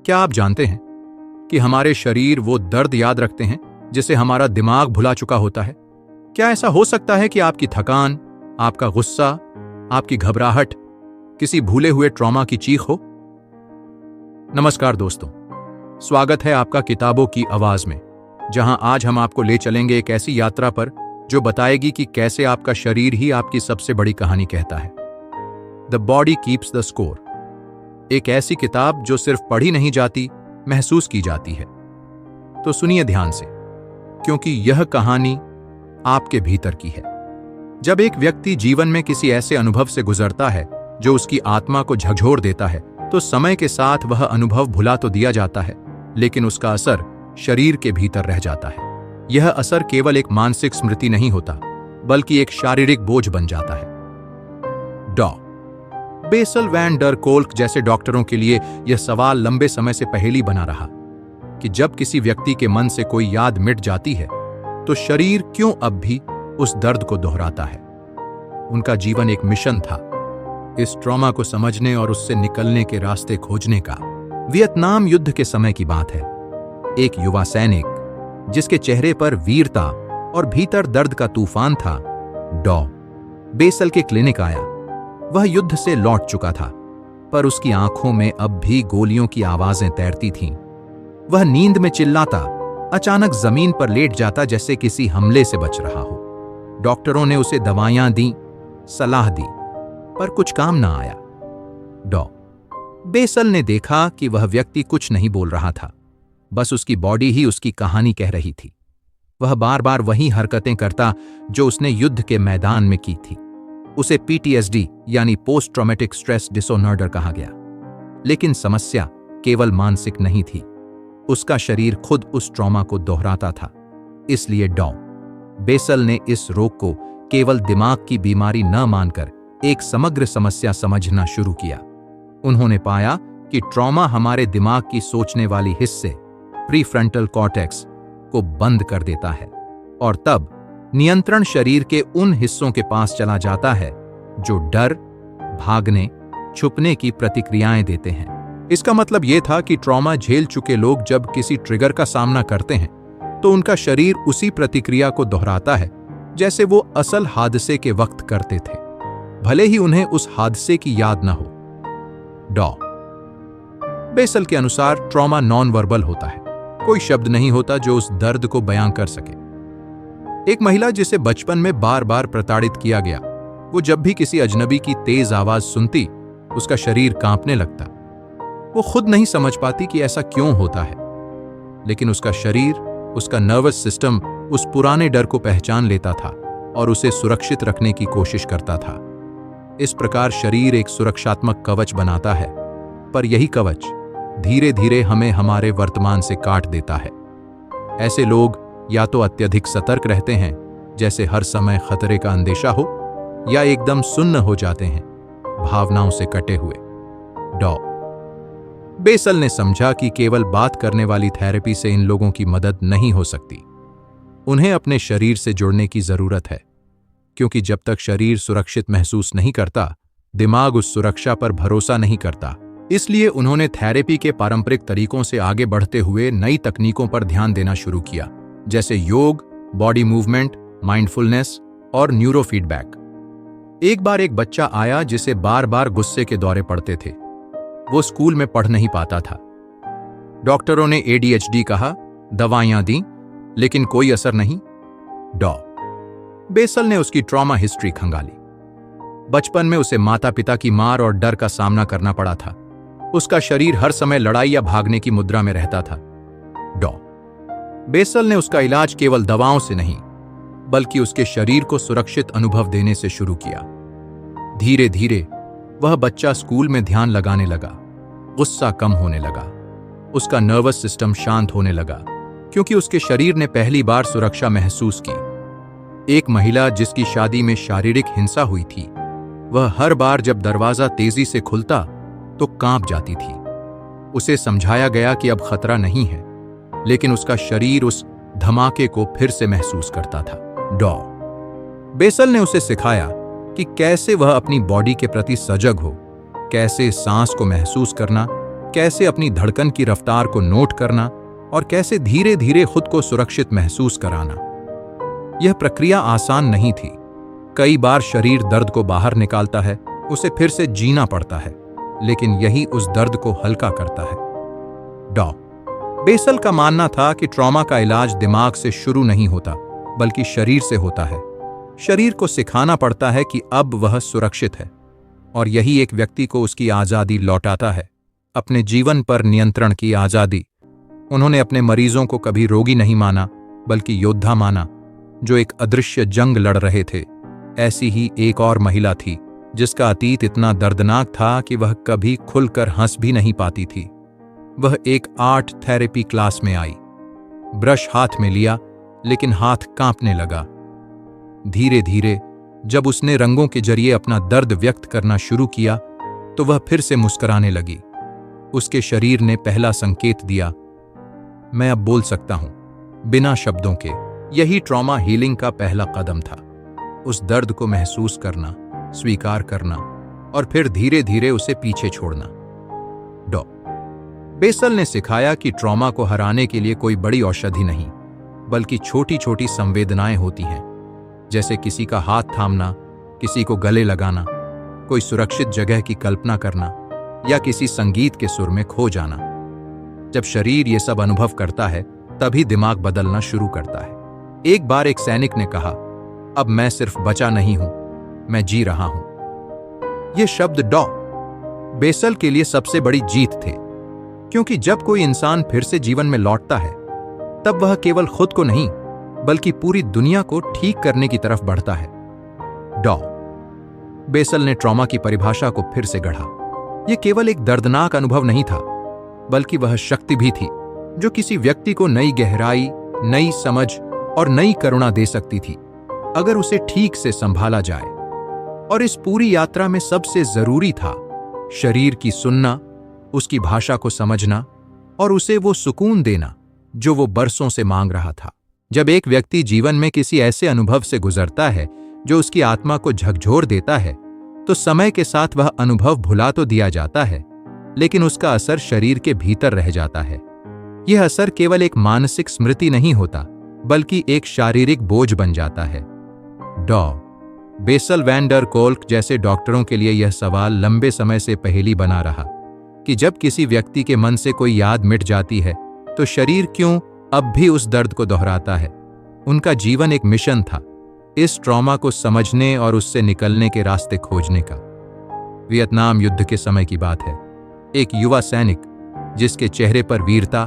क्या आप जानते हैं कि हमारे शरीर वो दर्द याद रखते हैं जिसे हमारा दिमाग भुला चुका होता है? क्या ऐसा हो सकता है कि आपकी थकान, आपका गुस्सा, आपकी घबराहट किसी भूले हुए ट्रॉमा की चीख हो? नमस्कार दोस्तों, स्वागत है आपका किताबों की आवाज में, जहां आज हम आपको ले चलेंगे एक ऐसी यात्रा पर जो बताएगी कि कैसे आपका शरीर ही आपकी सबसे बड़ी कहानी कहता है। The body keeps the score, एक ऐसी किताब जो सिर्फ पढ़ी नहीं जाती, महसूस की जाती है। तो सुनिए ध्यान से, क्योंकि यह कहानी आपके भीतर की है। जब एक व्यक्ति जीवन में किसी ऐसे अनुभव से गुजरता है जो उसकी आत्मा को झकझोर देता है, तो समय के साथ वह अनुभव भुला तो दिया जाता है, लेकिन उसका असर शरीर के भीतर रह जाता है। यह असर केवल एक मानसिक स्मृति नहीं होता, बल्कि एक शारीरिक बोझ बन जाता है। डॉ. बेसल वैन डर कोल्क जैसे डॉक्टरों के लिए यह सवाल लंबे समय से पहेली बना रहा कि जब किसी व्यक्ति के मन से कोई याद मिट जाती है, तो शरीर क्यों अब भी उस दर्द को दोहराता है। उनका जीवन एक मिशन था, इस ट्रॉमा को समझने और उससे निकलने के रास्ते खोजने का। वियतनाम युद्ध के समय की बात है। एक युवा सैनिक जिसके चेहरे पर वीरता और भीतर दर्द का तूफान था, डॉ. बेसल के क्लिनिक आया। वह युद्ध से लौट चुका था, पर उसकी आंखों में अब भी गोलियों की आवाजें तैरती थीं। वह नींद में चिल्लाता, अचानक जमीन पर लेट जाता जैसे किसी हमले से बच रहा हो। डॉक्टरों ने उसे दवाइयां दी, सलाह दी, पर कुछ काम ना आया। डॉ. बेसल ने देखा कि वह व्यक्ति कुछ नहीं बोल रहा था, बस उसकी बॉडी ही उसकी कहानी कह रही थी। वह बार बार वही हरकतें करता जो उसने युद्ध के मैदान में की थी। उसे PTSD यानी पोस्ट ट्रॉमेटिक स्ट्रेस डिसऑर्डर कहा गया। लेकिन समस्या केवल मानसिक नहीं थी, उसका शरीर खुद उस ट्रॉमा को दोहराता था। इसलिए डॉ. बेसल ने इस रोग को केवल दिमाग की बीमारी न मानकर एक समग्र समस्या समझना शुरू किया। उन्होंने पाया कि ट्रॉमा हमारे दिमाग की सोचने वाली हिस्से, प्रीफ्रंटल कॉर्टेक्स, को बंद कर देता है, और तब नियंत्रण शरीर के उन हिस्सों के पास चला जाता है जो डर, भागने, छुपने की प्रतिक्रियाएं देते हैं। इसका मतलब यह था कि ट्रॉमा झेल चुके लोग जब किसी ट्रिगर का सामना करते हैं, तो उनका शरीर उसी प्रतिक्रिया को दोहराता है जैसे वो असल हादसे के वक्त करते थे, भले ही उन्हें उस हादसे की याद न हो। डॉ. बेसल के अनुसार ट्रॉमा नॉन वर्बल होता है। कोई शब्द नहीं होता जो उस दर्द को बयां कर सके। एक महिला जिसे बचपन में बार बार प्रताड़ित किया गया, वो जब भी किसी अजनबी की तेज आवाज सुनती, उसका शरीर कांपने लगता। वो खुद नहीं समझ पाती कि ऐसा क्यों होता है, लेकिन उसका शरीर, उसका नर्वस सिस्टम उस पुराने डर को पहचान लेता था और उसे सुरक्षित रखने की कोशिश करता था। इस प्रकार शरीर एक सुरक्षात्मक कवच बनाता है, पर यही कवच धीरे धीरे हमें हमारे वर्तमान से काट देता है। ऐसे लोग या तो अत्यधिक सतर्क रहते हैं, जैसे हर समय खतरे का अंदेशा हो, या एकदम सुन्न हो जाते हैं, भावनाओं से कटे हुए। डॉ. बेसल ने समझा कि केवल बात करने वाली थेरेपी से इन लोगों की मदद नहीं हो सकती। उन्हें अपने शरीर से जुड़ने की जरूरत है, क्योंकि जब तक शरीर सुरक्षित महसूस नहीं करता, दिमाग उस सुरक्षा पर भरोसा नहीं करता। इसलिए उन्होंने थेरेपी के पारंपरिक तरीकों से आगे बढ़ते हुए नई तकनीकों पर ध्यान देना शुरू किया, जैसे योग, बॉडी मूवमेंट, माइंडफुलनेस और न्यूरोफीडबैक। एक बार एक बच्चा आया जिसे बार बार गुस्से के दौरे पड़ते थे। वो स्कूल में पढ़ नहीं पाता था। डॉक्टरों ने ADHD कहा, दवाइयां दी, लेकिन कोई असर नहीं। डॉ. बेसल ने उसकी ट्रॉमा हिस्ट्री खंगाली। बचपन में उसे माता पिता की मार और डर का सामना करना पड़ा था। उसका शरीर हर समय लड़ाई या भागने की मुद्रा में रहता था। डॉ. बेसल ने उसका इलाज केवल दवाओं से नहीं, बल्कि उसके शरीर को सुरक्षित अनुभव देने से शुरू किया। धीरे धीरे वह बच्चा स्कूल में ध्यान लगाने लगा, गुस्सा कम होने लगा, उसका नर्वस सिस्टम शांत होने लगा, क्योंकि उसके शरीर ने पहली बार सुरक्षा महसूस की। एक महिला जिसकी शादी में शारीरिक हिंसा हुई थी, वह हर बार जब दरवाजा तेजी से खुलता तो कांप जाती थी। उसे समझाया गया कि अब खतरा नहीं है, लेकिन उसका शरीर उस धमाके को फिर से महसूस करता था। डॉ. बेसल ने उसे सिखाया कि कैसे वह अपनी बॉडी के प्रति सजग हो, कैसे सांस को महसूस करना, कैसे अपनी धड़कन की रफ्तार को नोट करना और कैसे धीरे धीरे खुद को सुरक्षित महसूस कराना। यह प्रक्रिया आसान नहीं थी। कई बार शरीर दर्द को बाहर निकालता है, उसे फिर से जीना पड़ता है, लेकिन यही उस दर्द को हल्का करता है। डॉ. बेसल का मानना था कि ट्रॉमा का इलाज दिमाग से शुरू नहीं होता, बल्कि शरीर से होता है। शरीर को सिखाना पड़ता है कि अब वह सुरक्षित है, और यही एक व्यक्ति को उसकी आज़ादी लौटाता है, अपने जीवन पर नियंत्रण की आज़ादी। उन्होंने अपने मरीजों को कभी रोगी नहीं माना, बल्कि योद्धा माना, जो एक अदृश्य जंग लड़ रहे थे। ऐसी ही एक और महिला थी, जिसका अतीत इतना दर्दनाक था कि वह कभी खुलकर हंस भी नहीं पाती थी। वह एक आर्ट थेरेपी क्लास में आई, ब्रश हाथ में लिया, लेकिन हाथ कांपने लगा। धीरे धीरे जब उसने रंगों के जरिए अपना दर्द व्यक्त करना शुरू किया, तो वह फिर से मुस्कुराने लगी। उसके शरीर ने पहला संकेत दिया, मैं अब बोल सकता हूं, बिना शब्दों के। यही ट्रॉमा हीलिंग का पहला कदम था। उस दर्द को महसूस करना, स्वीकार करना और फिर धीरे धीरे उसे पीछे छोड़ना। डॉ. बेसल ने सिखाया कि ट्रॉमा को हराने के लिए कोई बड़ी औषधि नहीं, बल्कि छोटी छोटी संवेदनाएं होती हैं, जैसे किसी का हाथ थामना, किसी को गले लगाना, कोई सुरक्षित जगह की कल्पना करना या किसी संगीत के सुर में खो जाना। जब शरीर ये सब अनुभव करता है, तभी दिमाग बदलना शुरू करता है। एक बार एक सैनिक ने कहा, अब मैं सिर्फ बचा नहीं हूं, मैं जी रहा हूं। ये शब्द डॉ. बेसल के लिए सबसे बड़ी जीत थे, क्योंकि जब कोई इंसान फिर से जीवन में लौटता है, तब वह केवल खुद को नहीं, बल्कि पूरी दुनिया को ठीक करने की तरफ बढ़ता है। डॉ. बेसल ने ट्रॉमा की परिभाषा को फिर से गढ़ा। यह केवल एक दर्दनाक अनुभव नहीं था, बल्कि वह शक्ति भी थी, जो किसी व्यक्ति को नई गहराई, नई समझ और नई करुणा दे सकती थी, अगर उसे ठीक से संभाला जाए। और इस पूरी यात्रा में सबसे जरूरी था शरीर की सुनना, उसकी भाषा को समझना और उसे वो सुकून देना जो वो बरसों से मांग रहा था। जब एक व्यक्ति जीवन में किसी ऐसे अनुभव से गुजरता है जो उसकी आत्मा को झकझोर देता है, तो समय के साथ वह अनुभव भुला तो दिया जाता है, लेकिन उसका असर शरीर के भीतर रह जाता है। यह असर केवल एक मानसिक स्मृति नहीं होता, बल्कि एक शारीरिक बोझ बन जाता है। डॉ. बेसल वैन डर कोल्क जैसे डॉक्टरों के लिए यह सवाल लंबे समय से पहेली बना रहा कि जब किसी व्यक्ति के मन से कोई याद मिट जाती है, तो शरीर क्यों अब भी उस दर्द को दोहराता है। उनका जीवन एक मिशन था, इस ट्रॉमा को समझने और उससे निकलने के रास्ते खोजने का। वियतनाम युद्ध के समय की बात है। एक युवा सैनिक, जिसके चेहरे पर वीरता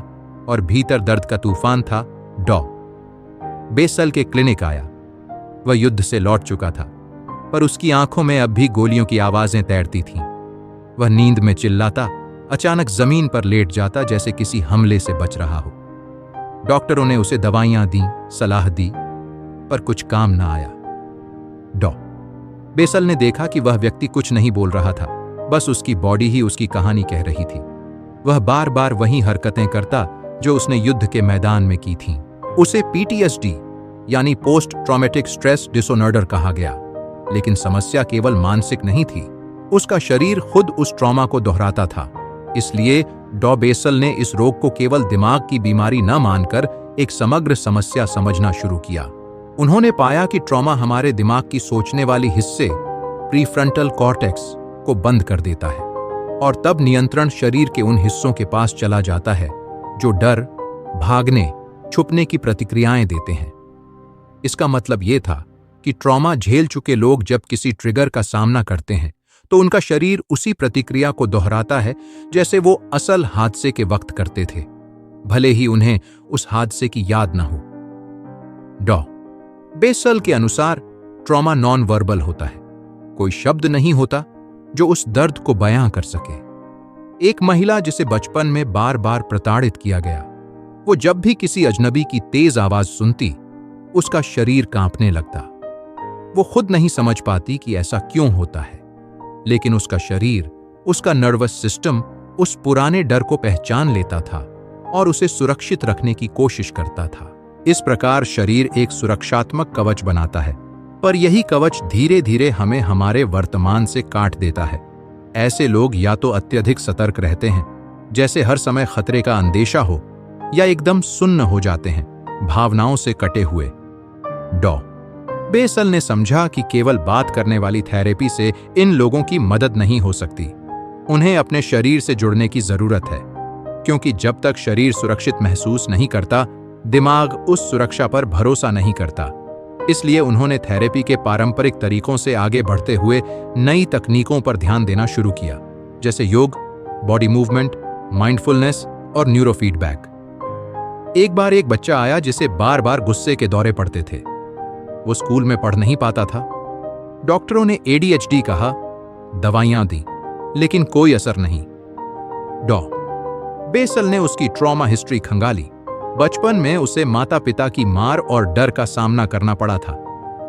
और भीतर दर्द का तूफान था, डॉ. बेसल के क्लिनिक आया। वह युद्ध से लौट चुका था, पर उसकी आंखों में अब भी गोलियों की आवाजें तैरती थीं। वह नींद में चिल्लाता, अचानक जमीन पर लेट जाता जैसे किसी हमले से बच रहा हो। डॉक्टरों ने उसे दवाइयां दी, सलाह दी, पर कुछ काम ना आया। डॉ. बेसल ने देखा कि वह व्यक्ति कुछ नहीं बोल रहा था, बस उसकी बॉडी ही उसकी कहानी कह रही थी। वह बार बार वही हरकतें करता जो उसने युद्ध के मैदान में की थीं। उसे PTSD यानी पोस्ट ट्रॉमेटिक स्ट्रेस डिसऑर्डर कहा गया, लेकिन समस्या केवल मानसिक नहीं थी, उसका शरीर खुद उस ट्रॉमा को दोहराता था। इसलिए डॉ. बेसल ने इस रोग को केवल दिमाग की बीमारी न मानकर एक समग्र समस्या समझना शुरू किया। उन्होंने पाया कि ट्रॉमा हमारे दिमाग की सोचने वाली हिस्से, प्रीफ्रंटल कॉर्टेक्स, को बंद कर देता है, और तब नियंत्रण शरीर के उन हिस्सों के पास चला जाता है जो डर, भागने, छुपने की प्रतिक्रियाएं देते हैं। इसका मतलब यह था कि ट्रॉमा झेल चुके लोग जब किसी ट्रिगर का सामना करते हैं, तो उनका शरीर उसी प्रतिक्रिया को दोहराता है जैसे वो असल हादसे के वक्त करते थे, भले ही उन्हें उस हादसे की याद न हो। डॉ. बेसल के अनुसार ट्रॉमा नॉन वर्बल होता है। कोई शब्द नहीं होता जो उस दर्द को बयां कर सके। एक महिला जिसे बचपन में बार बार प्रताड़ित किया गया, वो जब भी किसी अजनबी की तेज आवाज सुनती, उसका शरीर कांपने लगता। वो खुद नहीं समझ पाती कि ऐसा क्यों होता है, लेकिन उसका शरीर, उसका नर्वस सिस्टम उस पुराने डर को पहचान लेता था और उसे सुरक्षित रखने की कोशिश करता था। इस प्रकार शरीर एक सुरक्षात्मक कवच बनाता है, पर यही कवच धीरे धीरे हमें हमारे वर्तमान से काट देता है। ऐसे लोग या तो अत्यधिक सतर्क रहते हैं जैसे हर समय खतरे का अंदेशा हो या एकदम सुन्न हो जाते हैं, भावनाओं से कटे हुए। डॉ बेसल ने समझा कि केवल बात करने वाली थेरेपी से इन लोगों की मदद नहीं हो सकती। उन्हें अपने शरीर से जुड़ने की जरूरत है, क्योंकि जब तक शरीर सुरक्षित महसूस नहीं करता, दिमाग उस सुरक्षा पर भरोसा नहीं करता। इसलिए उन्होंने थेरेपी के पारंपरिक तरीकों से आगे बढ़ते हुए नई तकनीकों पर ध्यान देना शुरू किया, जैसे योग, बॉडी मूवमेंट, माइंडफुलनेस और न्यूरोफीडबैक। एक बार एक बच्चा आया जिसे बार बार गुस्से के दौरे पड़ते थे। वो स्कूल में पढ़ नहीं पाता था। डॉक्टरों ने ADHD कहा, दवाइयां दी, लेकिन कोई असर नहीं। डॉ बेसल ने उसकी ट्रॉमा हिस्ट्री खंगाली। बचपन में उसे माता पिता की मार और डर का सामना करना पड़ा था।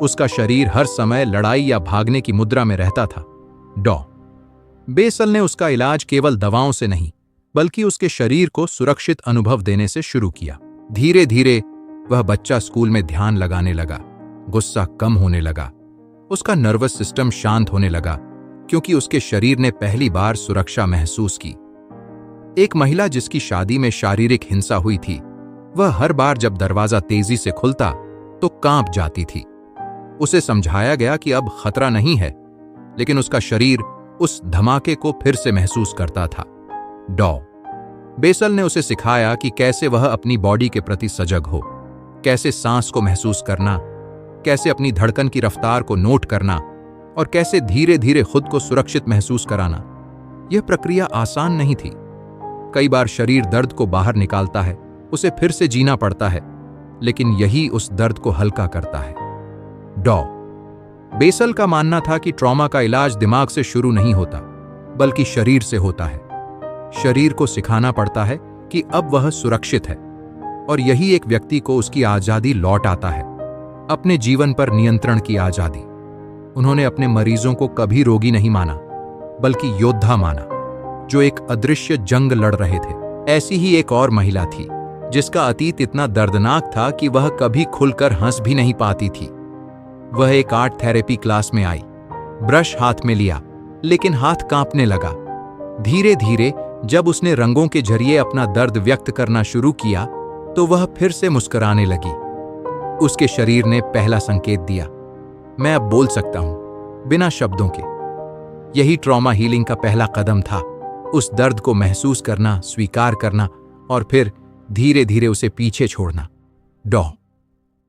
उसका शरीर हर समय लड़ाई या भागने की मुद्रा में रहता था। डॉ बेसल ने उसका इलाज केवल दवाओं से नहीं, बल्कि उसके शरीर को सुरक्षित अनुभव देने से शुरू किया। धीरे धीरे वह बच्चा स्कूल में ध्यान लगाने लगा, गुस्सा कम होने लगा, उसका नर्वस सिस्टम शांत होने लगा, क्योंकि उसके शरीर ने पहली बार सुरक्षा महसूस की। एक महिला जिसकी शादी में शारीरिक हिंसा हुई थी, वह हर बार जब दरवाजा तेजी से खुलता तो कांप जाती थी। उसे समझाया गया कि अब खतरा नहीं है, लेकिन उसका शरीर उस धमाके को फिर से महसूस करता था। डॉ बेसल ने उसे सिखाया कि कैसे वह अपनी बॉडी के प्रति सजग हो, कैसे सांस को महसूस करना, कैसे अपनी धड़कन की रफ्तार को नोट करना और कैसे धीरे धीरे खुद को सुरक्षित महसूस कराना। यह प्रक्रिया आसान नहीं थी। कई बार शरीर दर्द को बाहर निकालता है, उसे फिर से जीना पड़ता है, लेकिन यही उस दर्द को हल्का करता है। डॉ बेसल का मानना था कि ट्रॉमा का इलाज दिमाग से शुरू नहीं होता, बल्कि शरीर से होता है। शरीर को सिखाना पड़ता है कि अब वह सुरक्षित है, और यही एक व्यक्ति को उसकी आजादी लौट आता है, अपने जीवन पर नियंत्रण की आजादी। उन्होंने अपने मरीजों को कभी रोगी नहीं माना, बल्कि योद्धा माना, जो एक अदृश्य जंग लड़ रहे थे। ऐसी ही एक और महिला थी, जिसका अतीत इतना दर्दनाक था कि वह कभी खुलकर हंस भी नहीं पाती थी। वह एक आर्ट थेरेपी क्लास में आई, ब्रश हाथ में लिया, लेकिन हाथ कांपने लगा। धीरे धीरे जब उसने रंगों के जरिए अपना दर्द व्यक्त करना शुरू किया, तो वह फिर से मुस्कुराने लगी। उसके शरीर ने पहला संकेत दिया, मैं अब बोल सकता हूं, बिना शब्दों के। यही ट्रॉमा हीलिंग का पहला कदम था, उस दर्द को महसूस करना, स्वीकार करना और फिर धीरे धीरे उसे पीछे छोड़ना। डॉ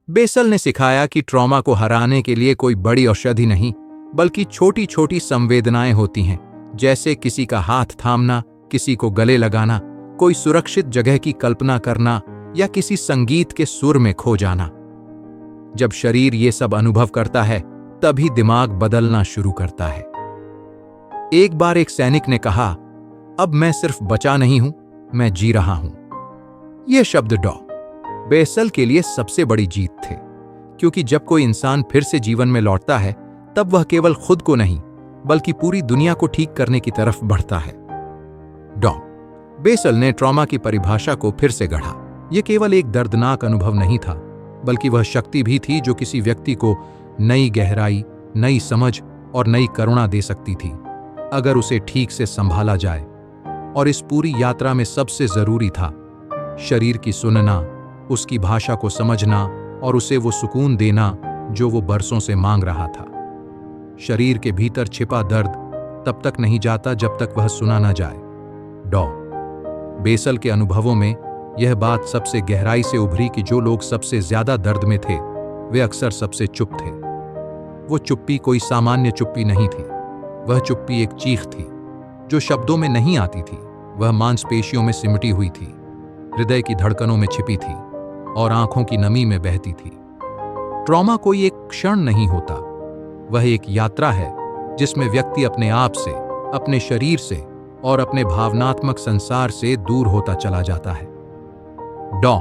बेसल ने सिखाया कि ट्रॉमा को हराने के लिए कोई बड़ी औषधि नहीं, बल्कि छोटी छोटी संवेदनाएं होती हैं, जैसे किसी का हाथ थामना, किसी को गले लगाना, कोई सुरक्षित जगह की कल्पना करना या किसी संगीत के सुर में खो जाना। जब शरीर ये सब अनुभव करता है, तभी दिमाग बदलना शुरू करता है। एक बार एक सैनिक ने कहा, अब मैं सिर्फ बचा नहीं हूं, मैं जी रहा हूं। ये शब्द डॉ बेसल के लिए सबसे बड़ी जीत थे, क्योंकि जब कोई इंसान फिर से जीवन में लौटता है, तब वह केवल खुद को नहीं, बल्कि पूरी दुनिया को ठीक करने की तरफ बढ़ता है। डॉ बेसल ने ट्रॉमा की परिभाषा को फिर से गढ़ा। यह केवल एक दर्दनाक अनुभव नहीं था, बल्कि वह शक्ति भी थी जो किसी व्यक्ति को नई गहराई, नई समझ और नई करुणा दे सकती थी, अगर उसे ठीक से संभाला जाए। और इस पूरी यात्रा में सबसे जरूरी था शरीर की सुनना, उसकी भाषा को समझना और उसे वो सुकून देना जो वो बरसों से मांग रहा था। शरीर के भीतर छिपा दर्द तब तक नहीं जाता जब तक वह सुना न जाए। डॉ बेसल के अनुभवों में यह बात सबसे गहराई से उभरी कि जो लोग सबसे ज्यादा दर्द में थे, वे अक्सर सबसे चुप थे। वो चुप्पी कोई सामान्य चुप्पी नहीं थी, वह चुप्पी एक चीख थी जो शब्दों में नहीं आती थी। वह मांसपेशियों में सिमटी हुई थी, हृदय की धड़कनों में छिपी थी और आंखों की नमी में बहती थी। ट्रॉमा कोई एक क्षण नहीं होता, वह एक यात्रा है जिसमें व्यक्ति अपने आप से, अपने शरीर से और अपने भावनात्मक संसार से दूर होता चला जाता है। डॉ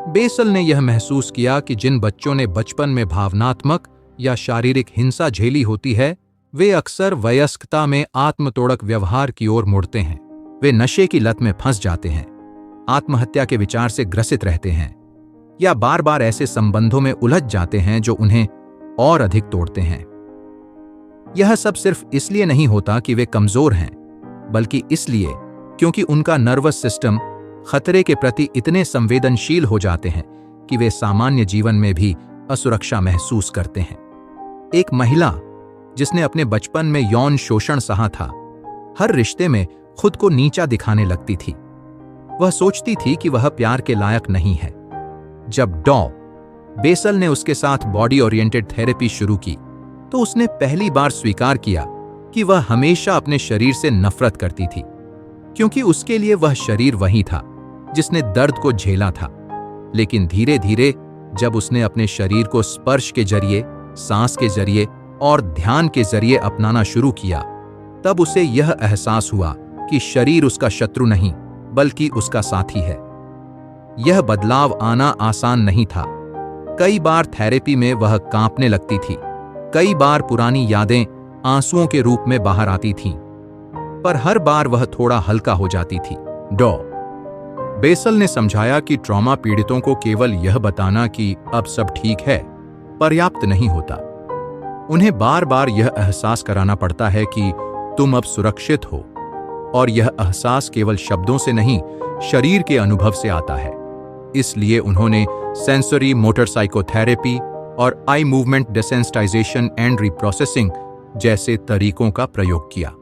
बेसल ने यह महसूस किया कि जिन बच्चों ने बचपन में भावनात्मक या शारीरिक हिंसा झेली होती है, वे अक्सर वयस्कता में आत्मतोड़क व्यवहार की ओर मुड़ते हैं। वे नशे की लत में फंस जाते हैं, आत्महत्या के विचार से ग्रसित रहते हैं या बार बार ऐसे संबंधों में उलझ जाते हैं जो उन्हें और अधिक तोड़ते हैं। यह सब सिर्फ इसलिए नहीं होता कि वे कमजोर हैं, बल्कि इसलिए क्योंकि उनका नर्वस सिस्टम खतरे के प्रति इतने संवेदनशील हो जाते हैं कि वे सामान्य जीवन में भी असुरक्षा महसूस करते हैं। एक महिला जिसने अपने बचपन में यौन शोषण सहा था, हर रिश्ते में खुद को नीचा दिखाने लगती थी। वह सोचती थी कि वह प्यार के लायक नहीं है। जब डॉ बेसल ने उसके साथ बॉडी ओरिएंटेड थेरेपी शुरू की, तो उसने पहली बार स्वीकार किया कि वह हमेशा अपने शरीर से नफरत करती थी, क्योंकि उसके लिए वह शरीर वही था जिसने दर्द को झेला था। लेकिन धीरे धीरे जब उसने अपने शरीर को स्पर्श के जरिए, सांस के जरिए और ध्यान के जरिए अपनाना शुरू किया, तब उसे यह एहसास हुआ कि शरीर उसका शत्रु नहीं बल्कि उसका साथी है। यह बदलाव आना आसान नहीं था। कई बार थेरेपी में वह कांपने लगती थी, कई बार पुरानी यादें आंसुओं के रूप में बाहर आती थीं, पर हर बार वह थोड़ा हल्का हो जाती थी। डॉ बेसल ने समझाया कि ट्रॉमा पीड़ितों को केवल यह बताना कि अब सब ठीक है पर्याप्त नहीं होता। उन्हें बार बार यह एहसास कराना पड़ता है कि तुम अब सुरक्षित हो, और यह एहसास केवल शब्दों से नहीं, शरीर के अनुभव से आता है। इसलिए उन्होंने सेंसरी मोटर साइकोथेरेपी और eye movement desensitization and reprocessing जैसे तरीकों का प्रयोग किया।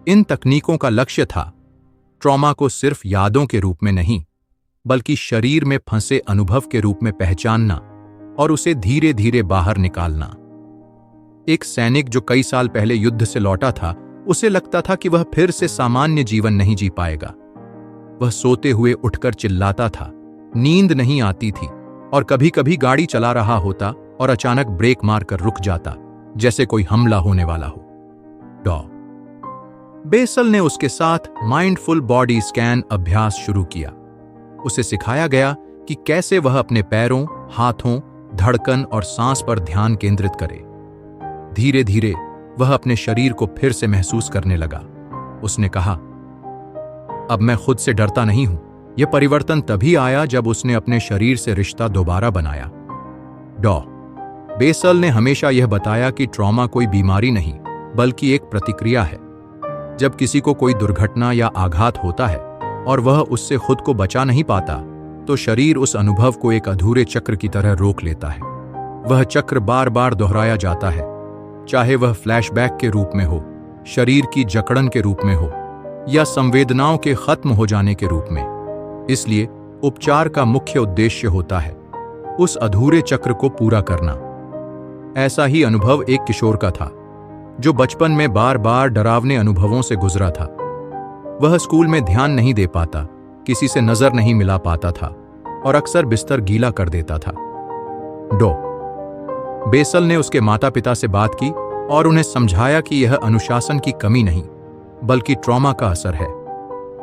इन तकनीकों का लक्ष्य था ट्रॉमा को सिर्फ यादों के रूप में नहीं, बल्कि शरीर में फंसे अनुभव के रूप में पहचानना और उसे धीरे धीरे बाहर निकालना। एक सैनिक जो कई साल पहले युद्ध से लौटा था, उसे लगता था कि वह फिर से सामान्य जीवन नहीं जी पाएगा। वह सोते हुए उठकर चिल्लाता था, नींद नहीं आती थी, और कभी कभी गाड़ी चला रहा होता और अचानक ब्रेक मारकर रुक जाता, जैसे कोई हमला होने वाला हो। डॉ बेसल ने उसके साथ माइंडफुल बॉडी स्कैन अभ्यास शुरू किया। उसे सिखाया गया कि कैसे वह अपने पैरों, हाथों, धड़कन और सांस पर ध्यान केंद्रित करे। धीरे धीरे वह अपने शरीर को फिर से महसूस करने लगा। उसने कहा, अब मैं खुद से डरता नहीं हूं। यह परिवर्तन तभी आया जब उसने अपने शरीर से रिश्ता दोबारा बनाया। डॉ बेसल ने हमेशा यह बताया कि ट्रॉमा कोई बीमारी नहीं, बल्कि एक प्रतिक्रिया है। जब किसी को कोई दुर्घटना या आघात होता है और वह उससे खुद को बचा नहीं पाता, तो शरीर उस अनुभव को एक अधूरे चक्र की तरह रोक लेता है। वह चक्र बार बार दोहराया जाता है, चाहे वह फ्लैशबैक के रूप में हो, शरीर की जकड़न के रूप में हो, या संवेदनाओं के खत्म हो जाने के रूप में। इसलिए उपचार का मुख्य उद्देश्य होता है उस अधूरे चक्र को पूरा करना। ऐसा ही अनुभव एक किशोर का था, जो बचपन में बार बार डरावने अनुभवों से गुजरा था। वह स्कूल में ध्यान नहीं दे पाता, किसी से नजर नहीं मिला पाता था और अक्सर बिस्तर गीला कर देता था। डॉ बेसल ने उसके माता पिता से बात की और उन्हें समझाया कि यह अनुशासन की कमी नहीं, बल्कि ट्रॉमा का असर है।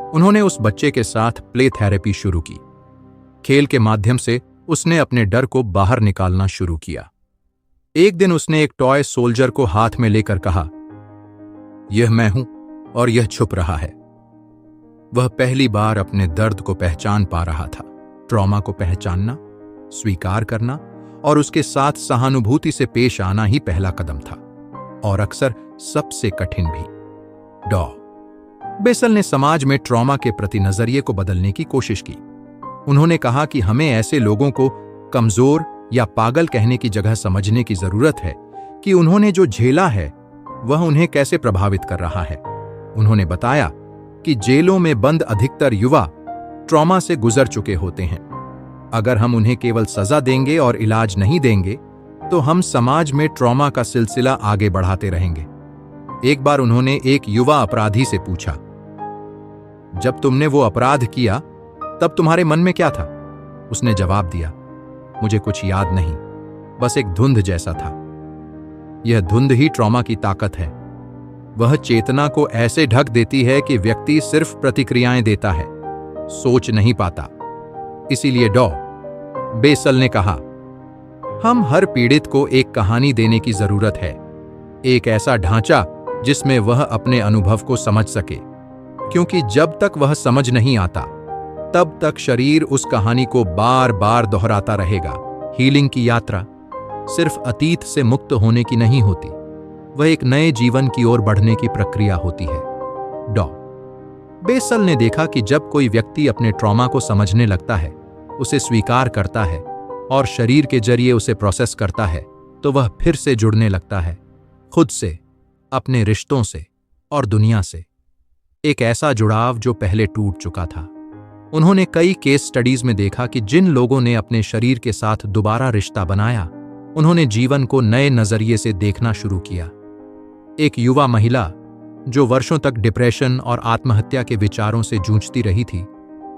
उन्होंने उस बच्चे के साथ प्ले थेरेपी शुरू की। खेल के माध्यम से उसने अपने डर को बाहर निकालना शुरू किया। एक दिन उसने एक टॉय सोल्जर को हाथ में लेकर कहा, यह मैं हूं और यह छुप रहा है। वह पहली बार अपने दर्द को पहचान पा रहा था। ट्रॉमा को पहचानना, स्वीकार करना और उसके साथ सहानुभूति से पेश आना ही पहला कदम था, और अक्सर सबसे कठिन भी। डॉ बेसल ने समाज में ट्रॉमा के प्रति नजरिए को बदलने की कोशिश की। उन्होंने कहा कि हमें ऐसे लोगों को कमजोर या पागल कहने की जगह समझने की जरूरत है कि उन्होंने जो झेला है वह उन्हें कैसे प्रभावित कर रहा है। उन्होंने बताया कि जेलों में बंद अधिकतर युवा ट्रॉमा से गुजर चुके होते हैं। अगर हम उन्हें केवल सजा देंगे और इलाज नहीं देंगे, तो हम समाज में ट्रॉमा का सिलसिला आगे बढ़ाते रहेंगे। एक बार उन्होंने एक युवा अपराधी से पूछा, जब तुमने वो अपराध किया तब तुम्हारे मन में क्या था? उसने जवाब दिया, मुझे कुछ याद नहीं, बस एक धुंध जैसा था। यह धुंध ही ट्रॉमा की ताकत है। वह चेतना को ऐसे ढक देती है कि व्यक्ति सिर्फ प्रतिक्रियाएं देता है, सोच नहीं पाता। इसीलिए डॉ बेसल ने कहा, हम हर पीड़ित को एक कहानी देने की जरूरत है, एक ऐसा ढांचा जिसमें वह अपने अनुभव को समझ सके, क्योंकि जब तक वह समझ नहीं आता, तब तक शरीर उस कहानी को बार बार दोहराता रहेगा। हीलिंग की यात्रा सिर्फ अतीत से मुक्त होने की नहीं होती, वह एक नए जीवन की ओर बढ़ने की प्रक्रिया होती है। डॉ बेसल ने देखा कि जब कोई व्यक्ति अपने ट्रॉमा को समझने लगता है, उसे स्वीकार करता है और शरीर के जरिए उसे प्रोसेस करता है, तो वह फिर से जुड़ने लगता है, खुद से, अपने रिश्तों से और दुनिया से। एक ऐसा जुड़ाव जो पहले टूट चुका था। उन्होंने कई केस स्टडीज में देखा कि जिन लोगों ने अपने शरीर के साथ दोबारा रिश्ता बनाया, उन्होंने जीवन को नए नजरिए से देखना शुरू किया। एक युवा महिला जो वर्षों तक डिप्रेशन और आत्महत्या के विचारों से जूझती रही थी,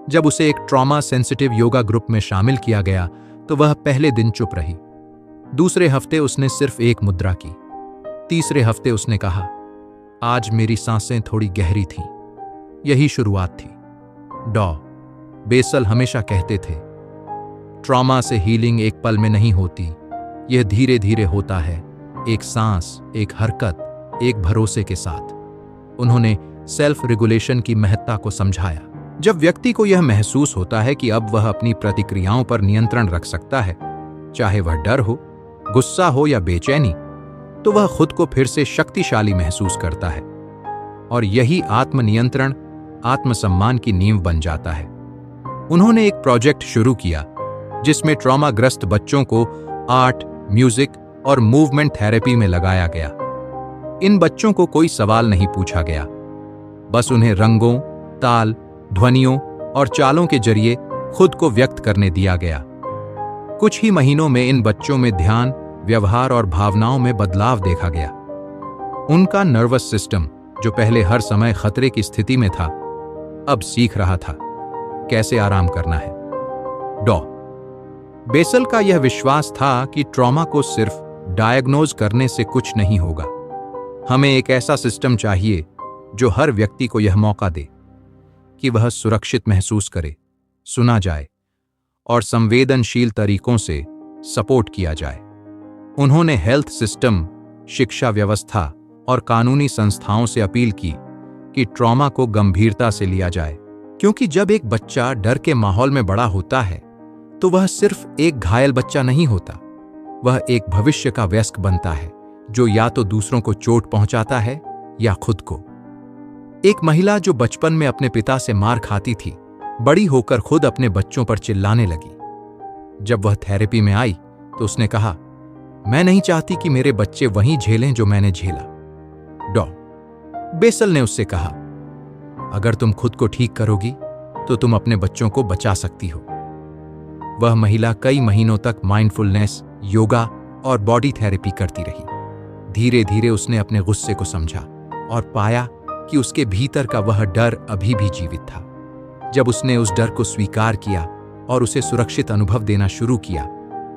जब उसे एक ट्रॉमा सेंसिटिव योगा ग्रुप में शामिल किया गया तो वह पहले दिन चुप रही। दूसरे हफ्ते उसने सिर्फ एक मुद्रा की। तीसरे हफ्ते उसने कहा, आज मेरी सांसें थोड़ी गहरी थीं। यही शुरुआत थी। डॉ. बेसल हमेशा कहते थे, ट्रॉमा से हीलिंग एक पल में नहीं होती, यह धीरे धीरे होता है, एक सांस, एक हरकत, एक भरोसे के साथ। उन्होंने सेल्फ रेगुलेशन की महत्ता को समझाया। जब व्यक्ति को यह महसूस होता है कि अब वह अपनी प्रतिक्रियाओं पर नियंत्रण रख सकता है, चाहे वह डर हो, गुस्सा हो या बेचैनी, तो वह खुद को फिर से शक्तिशाली महसूस करता है। और यही आत्मनियंत्रण आत्मसम्मान की नींव बन जाता है। उन्होंने एक प्रोजेक्ट शुरू किया जिसमें ट्रॉमाग्रस्त बच्चों को आर्ट, म्यूजिक और मूवमेंट थेरेपी में लगाया गया। इन बच्चों को कोई सवाल नहीं पूछा गया, बस उन्हें रंगों, ताल, ध्वनियों और चालों के जरिए खुद को व्यक्त करने दिया गया। कुछ ही महीनों में इन बच्चों में ध्यान, व्यवहार और भावनाओं में बदलाव देखा गया। उनका नर्वस सिस्टम, जो पहले हर समय खतरे की स्थिति में था, अब सीख रहा था कैसे आराम करना है। डॉ. बेसल का यह विश्वास था कि ट्रॉमा को सिर्फ डायग्नोज करने से कुछ नहीं होगा। हमें एक ऐसा सिस्टम चाहिए जो हर व्यक्ति को यह मौका दे कि वह सुरक्षित महसूस करे, सुना जाए और संवेदनशील तरीकों से सपोर्ट किया जाए। उन्होंने हेल्थ सिस्टम, शिक्षा व्यवस्था और कानूनी संस्थाओं से अपील की कि ट्रॉमा को गंभीरता से लिया जाए, क्योंकि जब एक बच्चा डर के माहौल में बड़ा होता है तो वह सिर्फ एक घायल बच्चा नहीं होता, वह एक भविष्य का वयस्क बनता है जो या तो दूसरों को चोट पहुंचाता है या खुद को। एक महिला जो बचपन में अपने पिता से मार खाती थी, बड़ी होकर खुद अपने बच्चों पर चिल्लाने लगी। जब वह थेरेपी में आई तो उसने कहा, मैं नहीं चाहती कि मेरे बच्चे वहीं झेलें जो मैंने झेला। डॉ. बेसल ने उससे कहा, अगर तुम खुद को ठीक करोगी तो तुम अपने बच्चों को बचा सकती हो। वह महिला कई महीनों तक माइंडफुलनेस, योगा और बॉडी थेरेपी करती रही। धीरे धीरे उसने अपने गुस्से को समझा और पाया कि उसके भीतर का वह डर अभी भी जीवित था। जब उसने उस डर को स्वीकार किया और उसे सुरक्षित अनुभव देना शुरू किया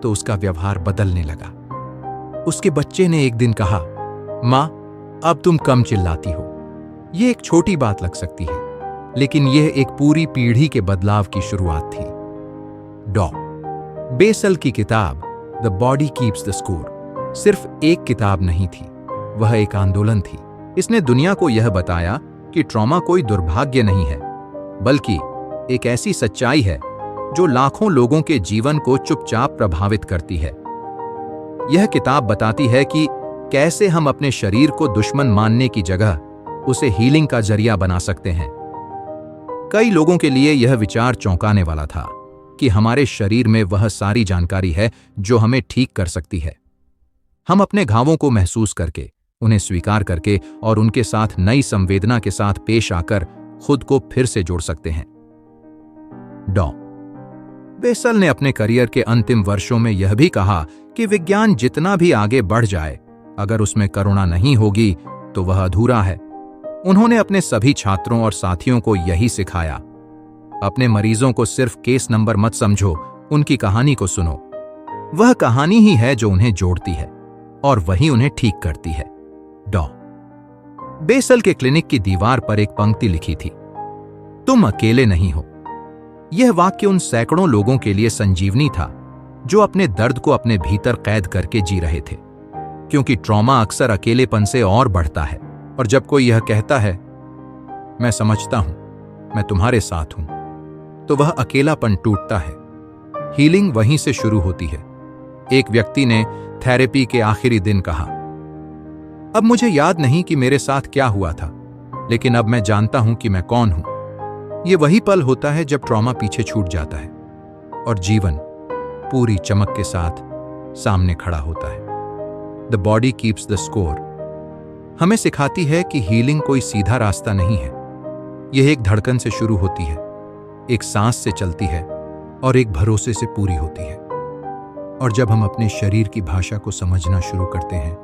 तो उसका व्यवहार बदलने लगा। उसके बच्चे ने एक दिन कहा, माँ, अब तुम कम चिल्लाती हो। यह एक छोटी बात लग सकती है, लेकिन यह एक पूरी पीढ़ी के बदलाव की शुरुआत थी। डॉ. बेसल की किताब the body keeps the score सिर्फ एक किताब नहीं थी, वह एक आंदोलन थी। इसने दुनिया को यह बताया कि ट्रॉमा कोई दुर्भाग्य नहीं है, बल्कि एक ऐसी सच्चाई है जो लाखों लोगों के जीवन को चुपचाप प्रभावित करती है। यह किताब बताती है कि कैसे हम अपने शरीर को दुश्मन मानने की जगह उसे हीलिंग का जरिया बना सकते हैं। कई लोगों के लिए यह विचार चौंकाने वाला था कि हमारे शरीर में वह सारी जानकारी है जो हमें ठीक कर सकती है। हम अपने घावों को महसूस करके, उन्हें स्वीकार करके और उनके साथ नई संवेदना के साथ पेश आकर खुद को फिर से जोड़ सकते हैं। डॉ. बेसल ने अपने करियर के अंतिम वर्षों में यह भी कहा कि विज्ञान जितना भी आगे बढ़ जाए, अगर उसमें करुणा नहीं होगी तो वह अधूरा है। उन्होंने अपने सभी छात्रों और साथियों को यही सिखाया, अपने मरीजों को सिर्फ केस नंबर मत समझो, उनकी कहानी को सुनो। वह कहानी ही है जो उन्हें जोड़ती है और वही उन्हें ठीक करती है। डॉ. बेसल के क्लिनिक की दीवार पर एक पंक्ति लिखी थी, तुम अकेले नहीं हो। यह वाक्य उन सैकड़ों लोगों के लिए संजीवनी था जो अपने दर्द को अपने भीतर कैद करके जी रहे थे, क्योंकि ट्रॉमा अक्सर अकेलेपन से और बढ़ता है। और जब कोई यह कहता है, मैं समझता हूं, मैं तुम्हारे साथ हूं, तो वह अकेलापन टूटता है। हीलिंग वहीं से शुरू होती है। एक व्यक्ति ने थेरेपी के आखिरी दिन कहा, अब मुझे याद नहीं कि मेरे साथ क्या हुआ था, लेकिन अब मैं जानता हूं कि मैं कौन हूं। ये वही पल होता है जब ट्रॉमा पीछे छूट जाता है और जीवन पूरी चमक के साथ सामने खड़ा होता है। The body keeps the score हमें सिखाती है कि हीलिंग कोई सीधा रास्ता नहीं है। यह एक धड़कन से शुरू होती है, एक सांस से चलती है और एक भरोसे से पूरी होती है। और जब हम अपने शरीर की भाषा को समझना शुरू करते हैं,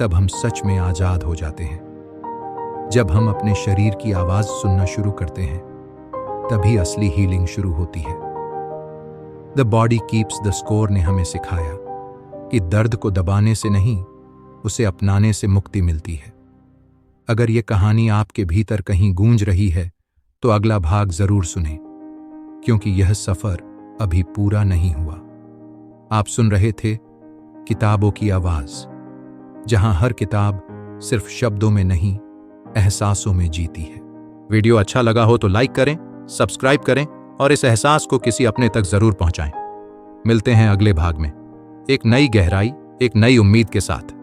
तब हम सच में आजाद हो जाते हैं। जब हम अपने शरीर की आवाज सुनना शुरू करते हैं, तभी असली हीलिंग शुरू होती है। The body keeps the score ने हमें सिखाया कि दर्द को दबाने से नहीं, उसे अपनाने से मुक्ति मिलती है। अगर यह कहानी आपके भीतर कहीं गूंज रही है, तो अगला भाग जरूर सुनें, क्योंकि यह सफर अभी पूरा नहीं हुआ। आप सुन रहे थे किताबों की आवाज, जहां हर किताब सिर्फ शब्दों में नहीं, एहसासों में जीती है। वीडियो अच्छा लगा हो तो लाइक करें, सब्सक्राइब करें और इस एहसास को किसी अपने तक जरूर पहुंचाएं। मिलते हैं अगले भाग में, एक नई गहराई, एक नई उम्मीद के साथ।